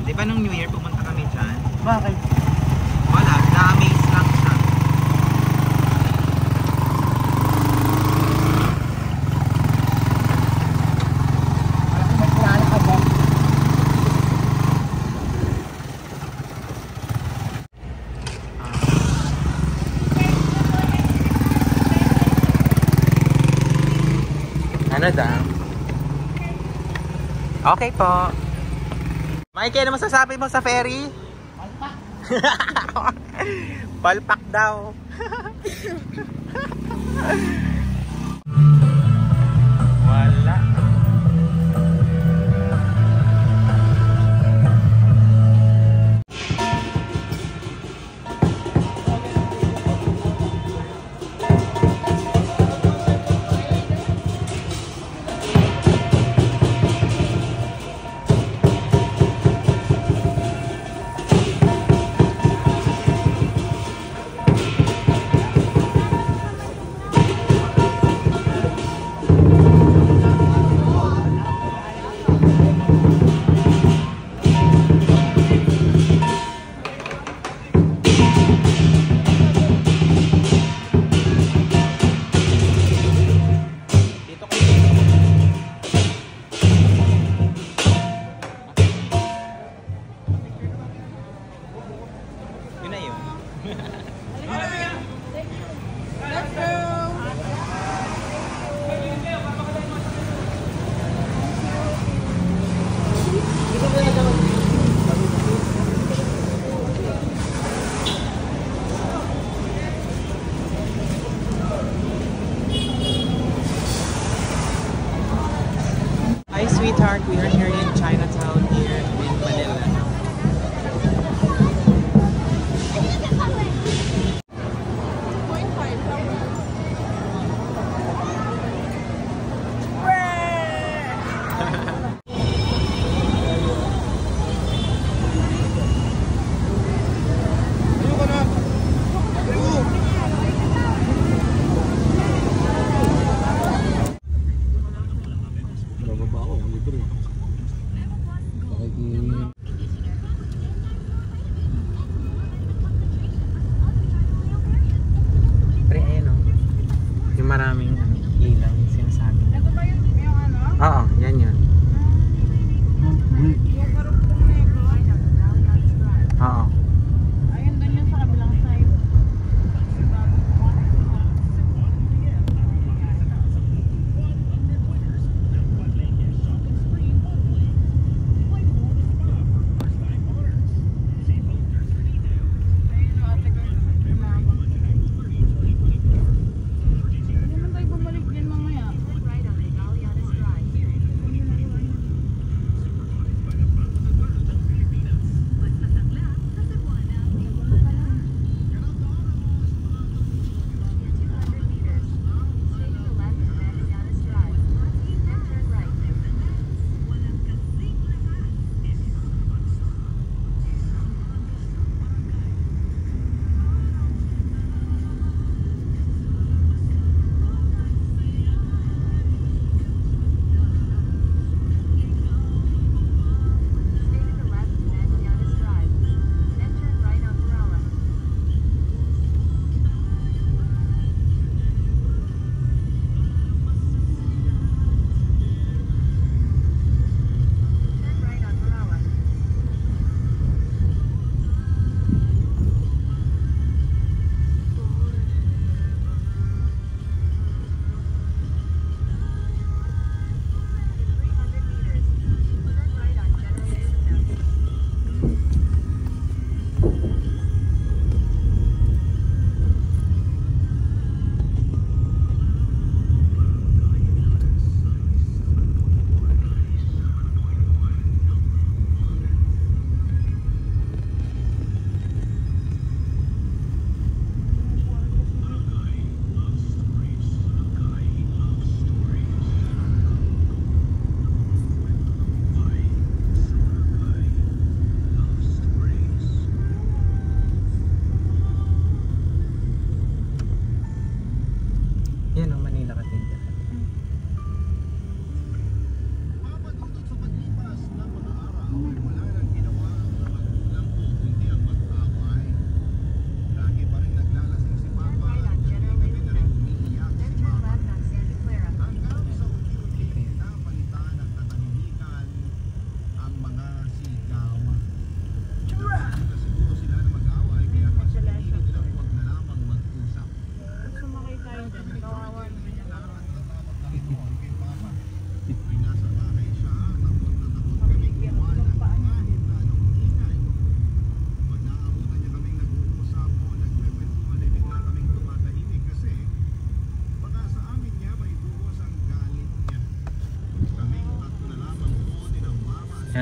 Di ba nung New Year pumunta kami dyan? Bakit? Wala, na-amaze lang siya. Malaki may kilala ka ba? Ano daw? Okay po. Mikey, ano masasabi mo sa ferry? Palpak. Palpak daw. Wala.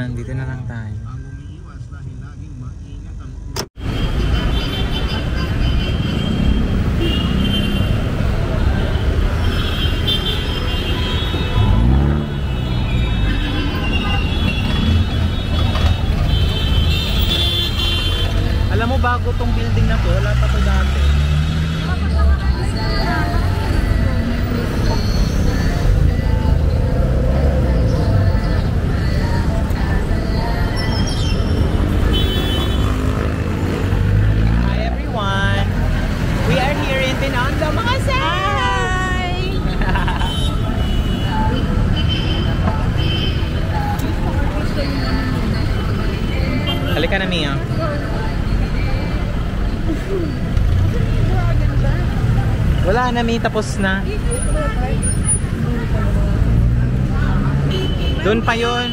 Ayan, dito na lang tayo. Alam mo, bago tong building na to, wala pa to dati. Hi everyone! We are here in Binondo, mga say! Halika na, Mia. Wala na, may tapos na. Doon pa yun.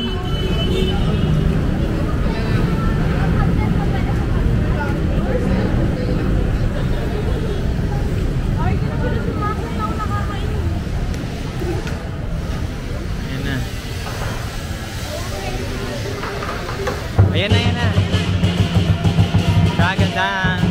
Ayan na. Ayan na, ayan na. Dragon dance.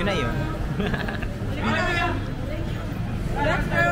Yun na yun. Let's go!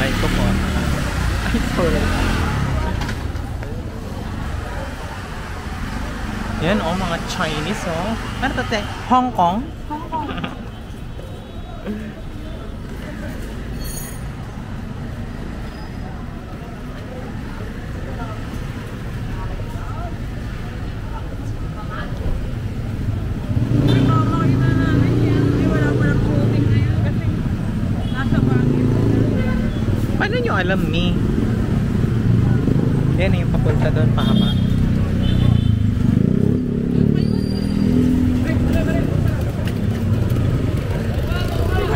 Right ko po. Ay, sorry. Yan oh, mga Chinese oh. Ano to, te? Hong Kong? Hong Kong. Paano nyo alam ni? Yan yung papunta doon pahaba.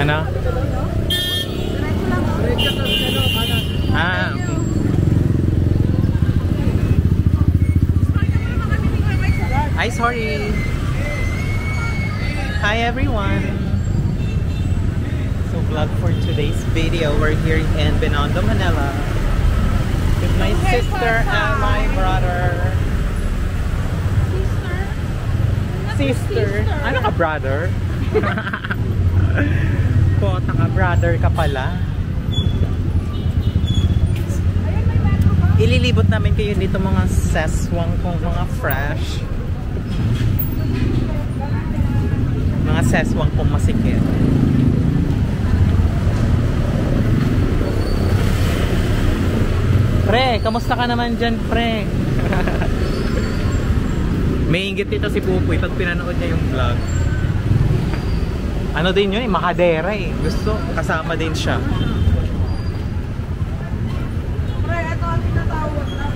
Ano? Ah, okay. Ay, sorry. Hi everyone. So vlog for today's video. We're here in Binondo, Manila with my sister and my brother. Sister Sister. Ano ka, brother? Kota ka, brother ka pala. Ililibot namin kayo dito mga seswang kong mga fresh. Mga seswang kong masikip. Pre, kamusta ka naman dyan, pre? May inggit dito si Pupoy pag pinanood niya yung vlog. Ano din yun eh, makadera eh. Gusto, kasama din siya. Pre, ito ang tinatawag na.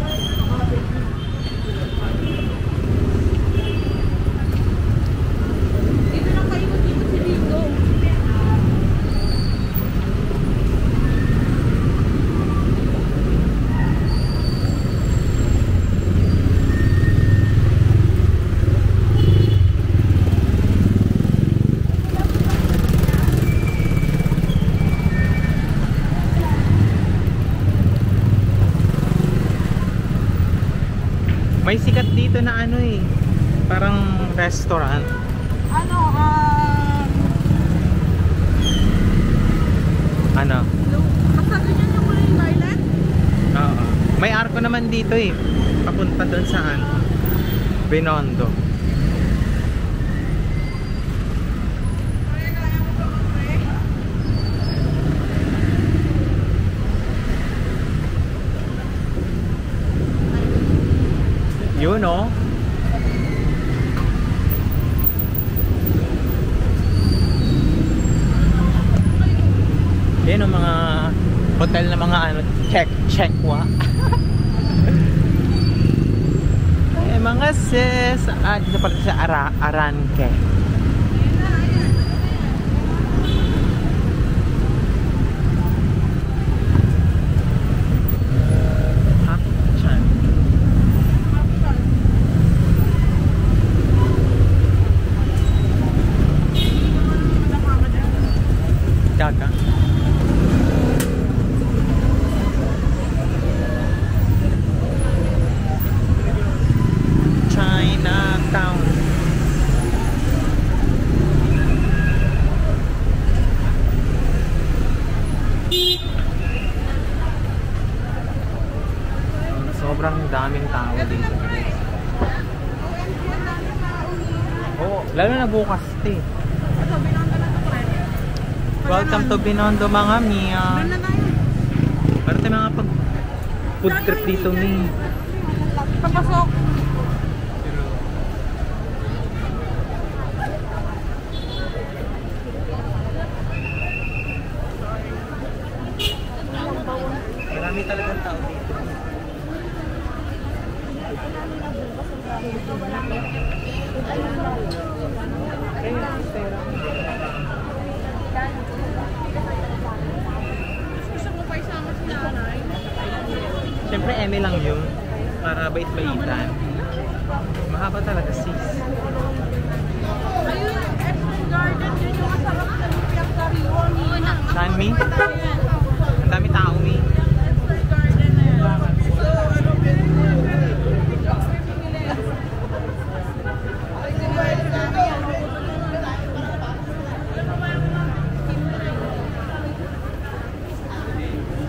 Dito lang kayo dito si Rico. May sikat dito na ano eh, parang restaurant. Ano, Ano? basta ganyan yung kulay violet? Oo. May arko naman dito eh, papunta doon saan? Binondo. Yun oh. Yan ang mga hotel na mga ano, check-wa. Eh mga sis, dito pala sa Arranque. Daga. Chinatown. Sobrang daming tao dito. Oo, lalo na bukas eh. Welcome to Binondo mga Mia. Doon na tayo. Meron tayo mga food trip dito ni. Papasok. Marami talagang tao dito. Gusto mo pa isama si nanay? Siyempre, eme lang yun. Para bait-baitan. Mahaba talaga, sis. Ayun, Epson Garden. Yun yung kasarap sa Lupiang Karion. Saan, Mi? Ang dami tao, Mi. Epson Garden na yan.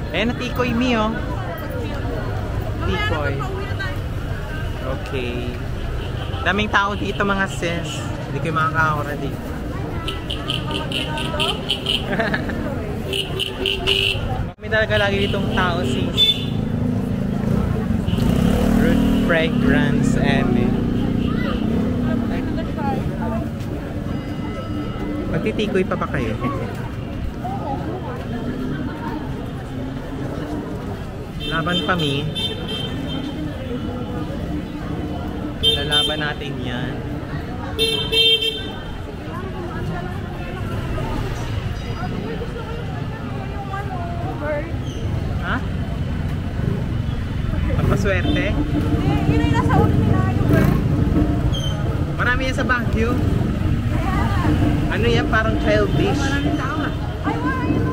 Eh, natikoy, Mi, oh. Tikoy. Okay. Daming tao dito, mga sis. Hindi ko makakakura dito. May talaga lagi ditong tao, sis. Root fragrance, eme. Magtitikoy pa ba kayo? Laban pa, Mi. Lalaban natin yan. Ha? Magpaswerte? Yun ay nasa ulo nila yung bird. Marami yan sa Baguio. Ano yan? Parang childish. Maraming tao ah. Ay, wala yun.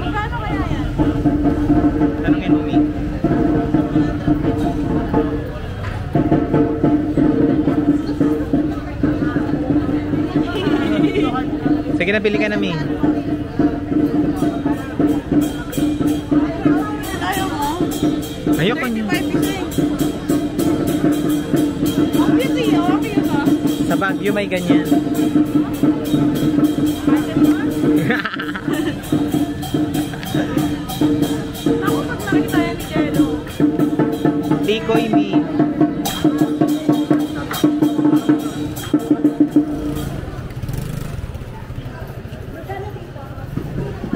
Magkano kaya yan? Tanongin mo, Mi. Sige na, pili ka na, Mi. Ayaw mo? Ayoko niyo. 35 isa eh. Ang beauty, okay yun ah. Sa Baguio may ganyan. Ako pag nakita yan ni Jello. Tikoy, Mi.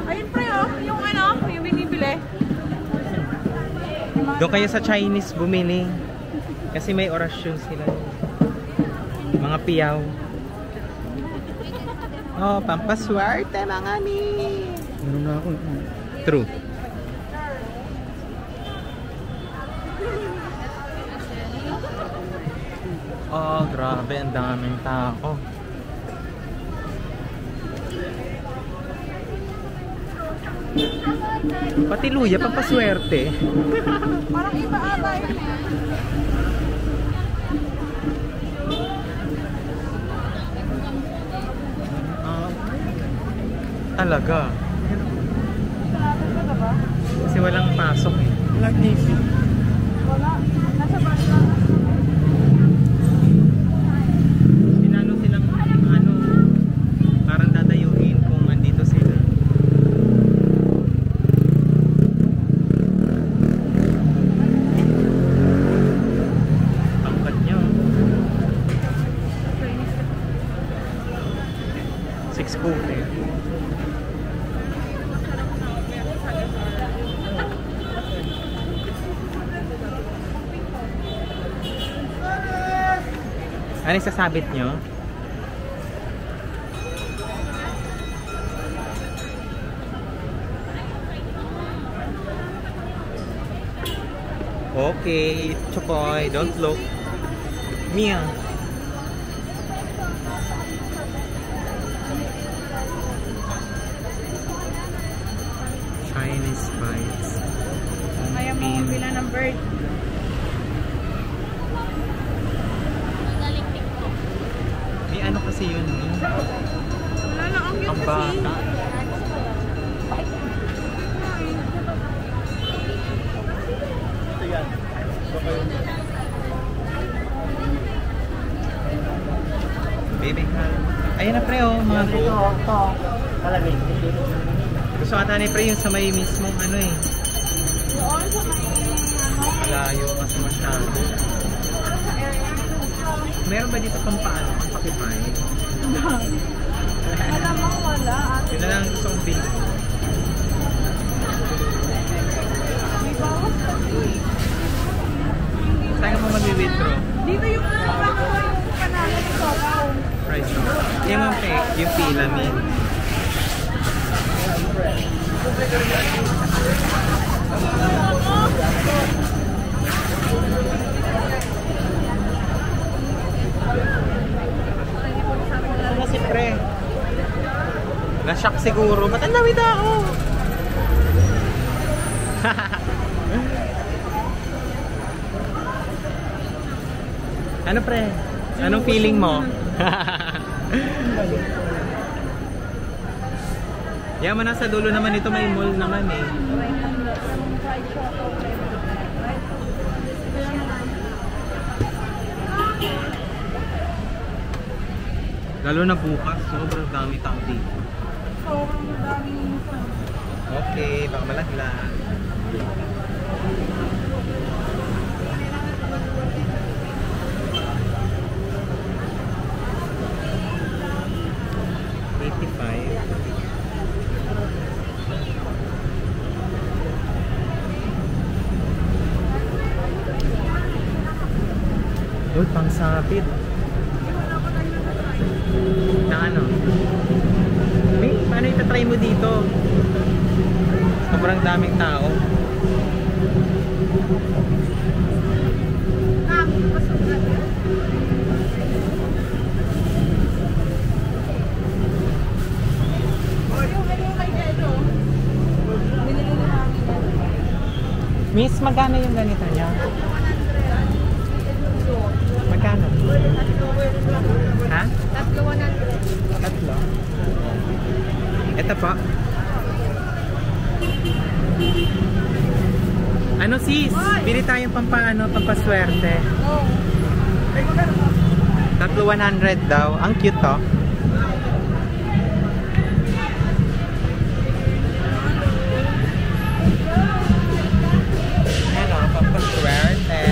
Ayun pre oh, yung ano, yung binibili. Doon kayo sa Chinese bumili. Kasi may orasyon sila. Mga piyaw. Oh, pampaswerte mga Mi. Meron na ako. True. Oh, grabe. Ang daming tao. Pati luya, pampaswerte. Parang iba ata yun eh. Ah, talaga. Sarado ka na ba? Kasi walang pasok eh. Like Navy. Wala. Nasa bus lang. Sinalo silang ano, parang dadayuhin kung andito sila. Pangkat nyo. 640. Ano yung sasabit nyo? Okay, Chokoy, don't look. Mia. Chinese bites. Ayaw mo bila ng bird. May ano kasi yun, Mi? Wala na, ang cute Ang kasi. bata. Baby ka. Ayun na pre, oh, mga go. Ito. Malamig. Gusto ata ni pre yung sa may mismong ano eh. Doon sa may ano. Malayo kasi masyado. Meron ba dito pang paano? Pang pakipay? Alam mo wala. Yun na lang ang gusto kong bilhin. May bawas kasi. Saan ka mo mag-withdraw? Dito yung nakuha yung panalo ng sopaw. Price no? Yung mga fake, yung Philamin. Saan na si pre? Na-shock siguro. Ba't ang dami tao? Ano pre? Anong feeling mo? Yaman nasa dulo naman ito, may mall naman eh. Lalo na bukas, sobrang dami tao dito. Sobrang daming Okay, baka malaglag. Uy, pang sapit. Na ano? May, paano itatry mo dito? Sobrang daming tao. Miss, magkano yung ganito niya? Magkano? Ha? Tatlo 100. Tatlo? pa. Ano sis? Bili tayong pampaswerte. Tatlo 100 daw. Ang cute to. Ano, pampaswerte.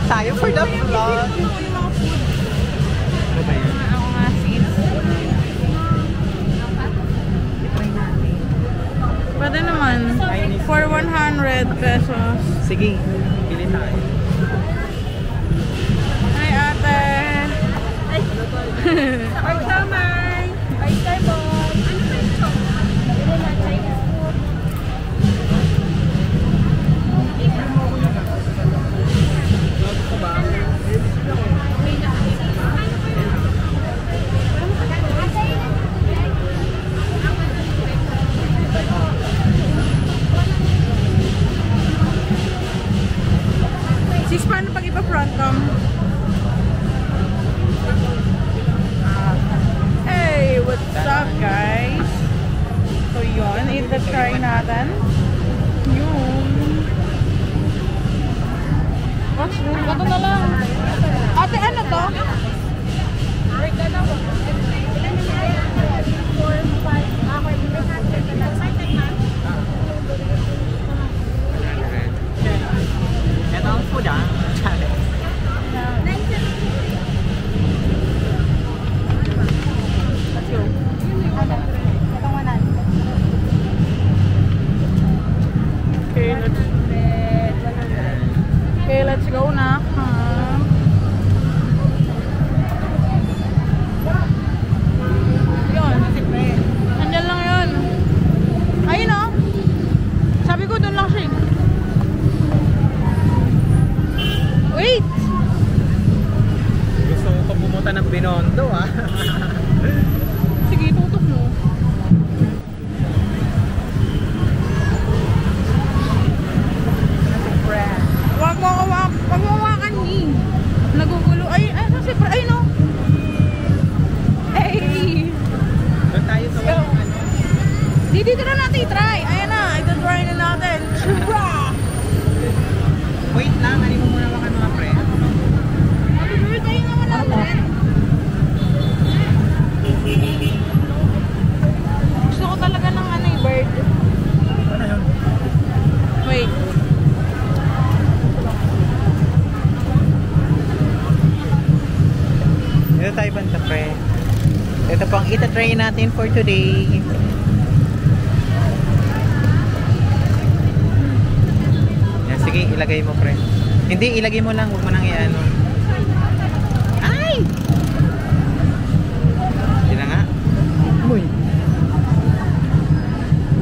Tayo for the vlog. Ano ba yun? Ako nga sis. Try natin. Pwede naman. For 100 pesos. Sige, bili tayo. Hi ate. Ay, tamay. Ay, taybon. Ano ba ito? Bili na Chinese food. Sis, paano pag ipa-front cam? Hey, what's up guys? So yun, ita-try natin. Yun. Ito na lang. Ate, ano to? Ito ang food ah. Challenge. Let's go. Okay, let's go na. Yun. 100 Dito na natin i-try. Ayan na, ito-try na natin. Chubra! Wait lang, ano mo muna makan mga pre? Ito naman natin. Gusto ko talaga ng ano yung bird. Ano yun? Wait. Ito tayo banta pre. Ito pang ita-try natin for today. Yan, sige, ilagay mo pre. Hindi, ilagay mo lang, huwag mo nang i-ano. Ay! Hindi na nga. Uy.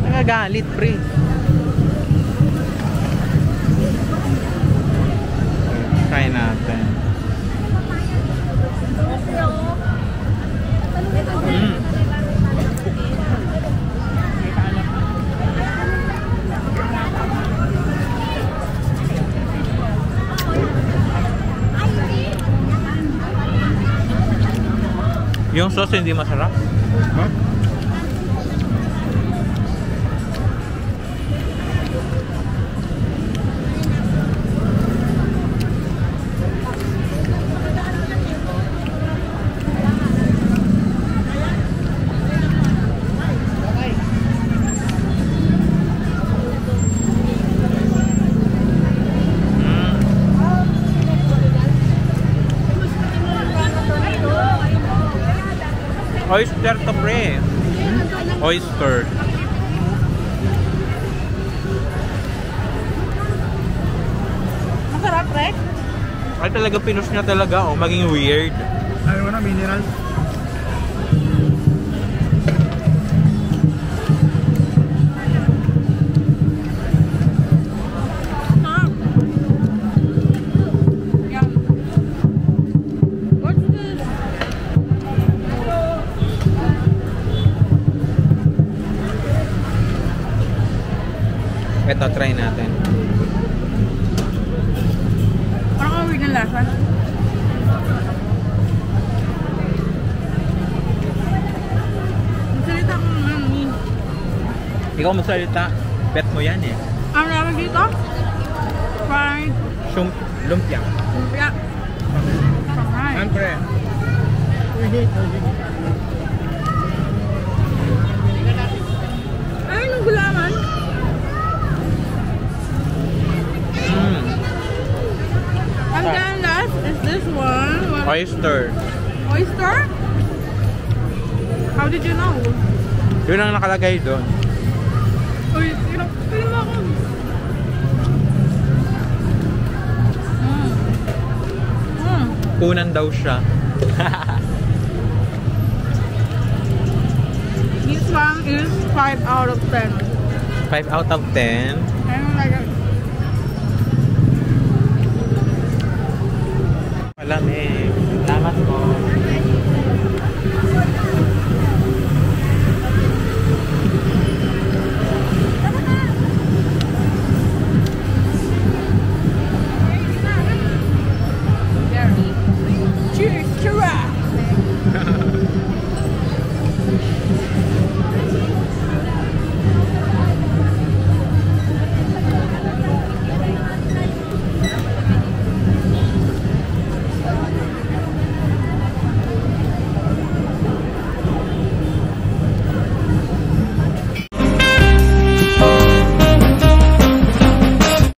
Nakagalit pre. Try natin. Mm. Yung sauce hindi masarap. Ha? Oyster to pre. Oyster. Masarap, pre? Ay talaga pinush niya talaga oh, maging weird. Ano na, mineral? Sarap. Yum. What's this? Ito, try natin. Parang weird na lasa. Magsalita ko naman eh. Ikaw magsalita, bet mo yan eh. Ang namin dito? Fried Lumpia. lumpia. Fried. Pre. Ay, anong gulaman? Mm. And then last is this one. What? Oyster. Oyster? How did you know? Yun ang nakalagay doon. Uy, pinapilin mo ako. Kunan daw siya. This one is 5 out of 10. 5 out of 10. I don't like it. Alam eh.